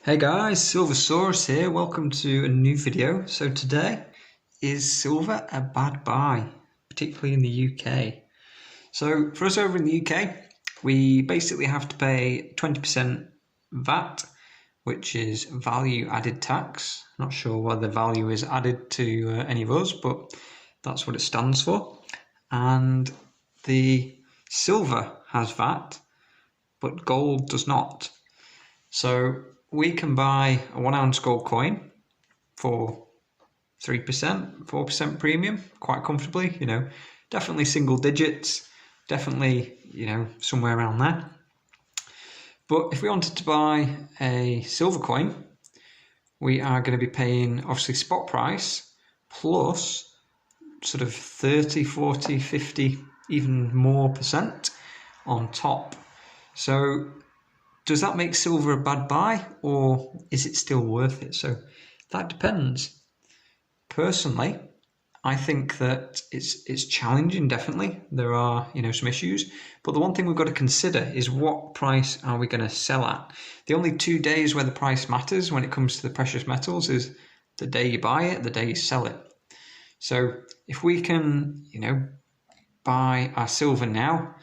Hey guys, Silver here. Welcome to a new video. So today, is silver a bad buy, particularly in the UK? So for us over in the UK, we basically have to pay 20% VAT, which is value added tax. Not sure whether value is added to any of us, but that's what it stands for. And the silver has VAT, but gold does not. So we can buy a 1 ounce gold coin for 3%, 4% premium quite comfortably, definitely single digits, definitely, somewhere around there. But if we wanted to buy a silver coin, we are going to be paying obviously spot price plus sort of 30, 40, 50, even more percent on top. So does that make silver a bad buy, or is it still worth it? So that depends. Personally, I think that it's challenging, definitely. There are, some issues. But the one thing we've got to consider is what price are we going to sell at? The only 2 days where the price matters when it comes to the precious metals is the day you buy it, the day you sell it. So if we can, buy our silver now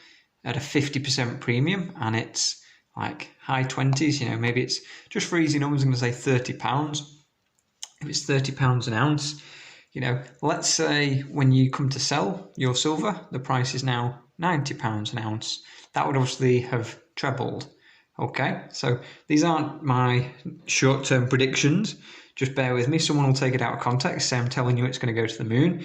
at a 50% premium and it's like high 20s, maybe it's just for easy numbers, I'm going to say £30. If it's £30 an ounce, let's say when you come to sell your silver, the price is now £90 an ounce. That would obviously have trebled. Okay, so these aren't my short-term predictions. Just bear with me. Someone will take it out of context, say I'm telling you it's going to go to the moon.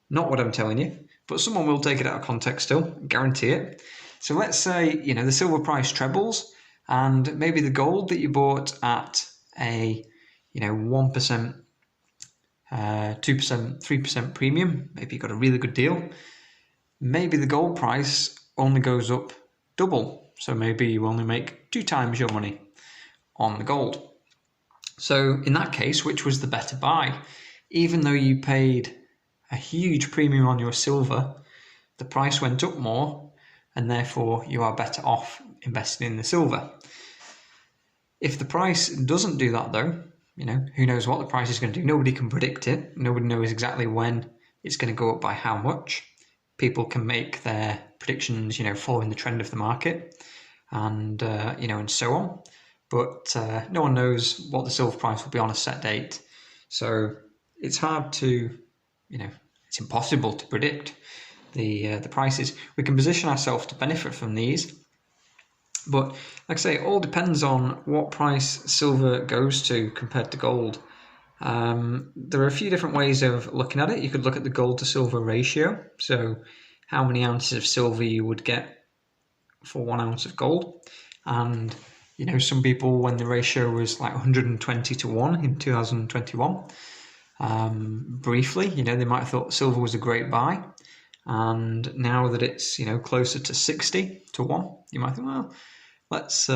Not what I'm telling you, but someone will take it out of context still, guarantee it. So let's say, the silver price trebles, and maybe the gold that you bought at a, 1%, 2%, 3% premium, maybe you got a really good deal. Maybe the gold price only goes up double. So maybe you only make 2 times your money on the gold. So in that case, which was the better buy? Even though you paid a huge premium on your silver, the price went up more, and therefore you are better off investing in the silver. If the price doesn't do that though, who knows what the price is going to do? Nobody can predict it. Nobody knows exactly when it's going to go up by how much. People can make their predictions, following the trend of the market and, and so on. But no one knows what the silver price will be on a set date. So it's hard to, it's impossible to predict the prices. We can position ourselves to benefit from these. But like I say, it all depends on what price silver goes to compared to gold. There are a few different ways of looking at it. You could look at the gold to silver ratio. So how many ounces of silver you would get for 1 ounce of gold. And, some people, when the ratio was like 120 to 1 in 2021, briefly, they might have thought silver was a great buy. And now that it's, closer to 60 to 1, you might think, well, let's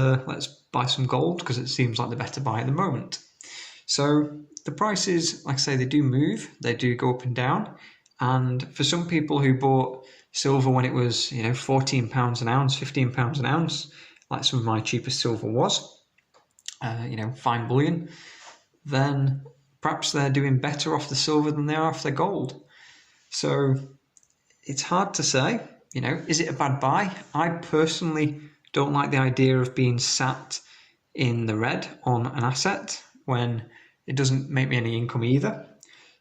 buy some gold because it seems like the better buy at the moment. So the prices, like I say, they do move, they do go up and down. And for some people who bought silver when it was, £14 an ounce, £15 an ounce, like some of my cheapest silver was, fine bullion, then perhaps they're doing better off the silver than they are off their gold. So it's hard to say, is it a bad buy? I personally don't like the idea of being sat in the red on an asset when it doesn't make me any income either.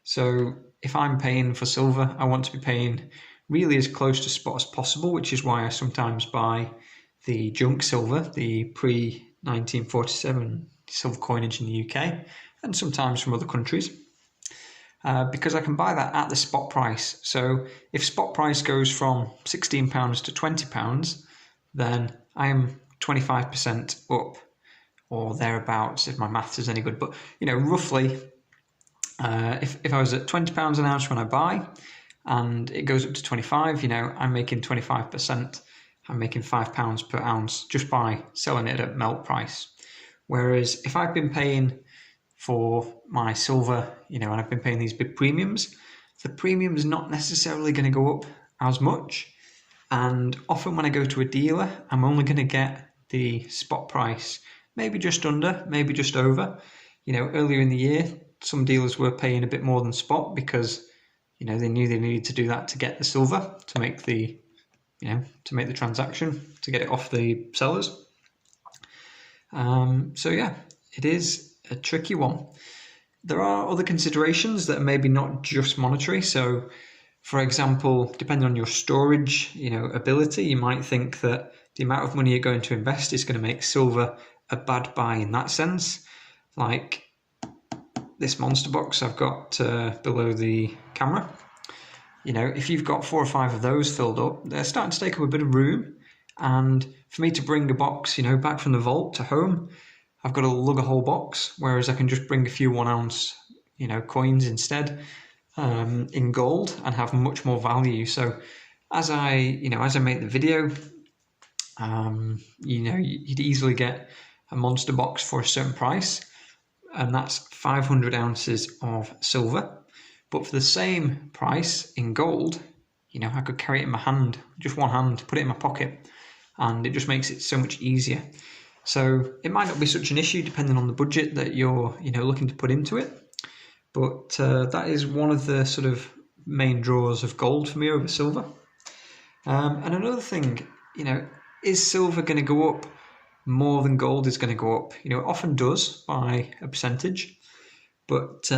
So if I'm paying for silver, I want to be paying really as close to spot as possible, which is why I sometimes buy the junk silver, the pre-1947 silver coinage in the UK, and sometimes from other countries. Because I can buy that at the spot price. So if spot price goes from £16 to £20, then I am 25% up or thereabouts, if my maths is any good. But, roughly, if I was at £20 an ounce when I buy and it goes up to 25, I'm making 25%. I'm making £5 per ounce just by selling it at melt price. Whereas if I've been paying for my silver, and I've been paying these big premiums, the premium is not necessarily going to go up as much. And often when I go to a dealer, I'm only going to get the spot price maybe just under, maybe just over. Earlier in the year, some dealers were paying a bit more than spot because, they knew they needed to do that to get the silver, to make the transaction, to get it off the sellers. So yeah, it is a tricky one. There are other considerations that are maybe not just monetary. So, for example, depending on your storage, ability, you might think that the amount of money you're going to invest is going to make silver a bad buy in that sense. Like this monster box I've got below the camera. If you've got 4 or 5 of those filled up, they're starting to take up a bit of room. And for me to bring a box, back from the vault to home, I've got to lug a whole box, whereas I can just bring a few 1 ounce, coins instead in gold and have much more value. So as I make the video, you'd easily get a monster box for a certain price, and that's 500 ounces of silver. But for the same price in gold, I could carry it in my hand, just one hand, put it in my pocket, and it just makes it so much easier. So it might not be such an issue depending on the budget that you're, looking to put into it. But that is one of the sort of main draws of gold for me over silver. And another thing, is silver going to go up more than gold is going to go up? It often does by a percentage. But,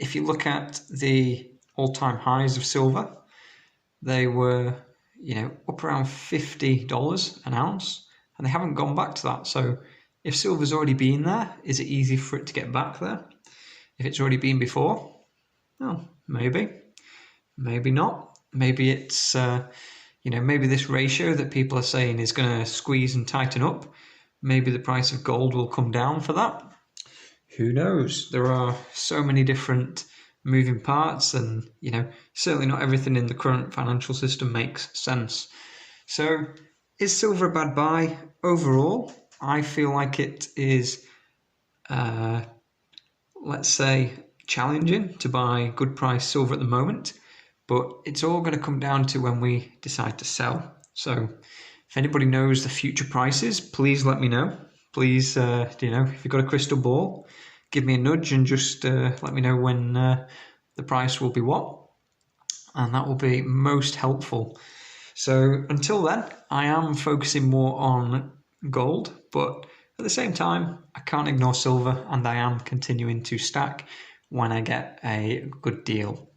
if you look at the all-time highs of silver, they were, up around $50 an ounce, and they haven't gone back to that. So if silver's already been there, is it easy for it to get back there? If it's already been before, well, maybe not. Maybe it's, maybe this ratio that people are saying is going to squeeze and tighten up. Maybe the price of gold will come down for that. Who knows? There are so many different moving parts, and certainly not everything in the current financial system makes sense. So is silver a bad buy? Overall, I feel like it is, let's say, challenging to buy good price silver at the moment, but it's all going to come down to when we decide to sell. So if anybody knows the future prices, please let me know. Please, if you've got a crystal ball, give me a nudge and just let me know when the price will be what, and that will be most helpful. So until then, I am focusing more on gold, but at the same time, I can't ignore silver, and I am continuing to stack when I get a good deal.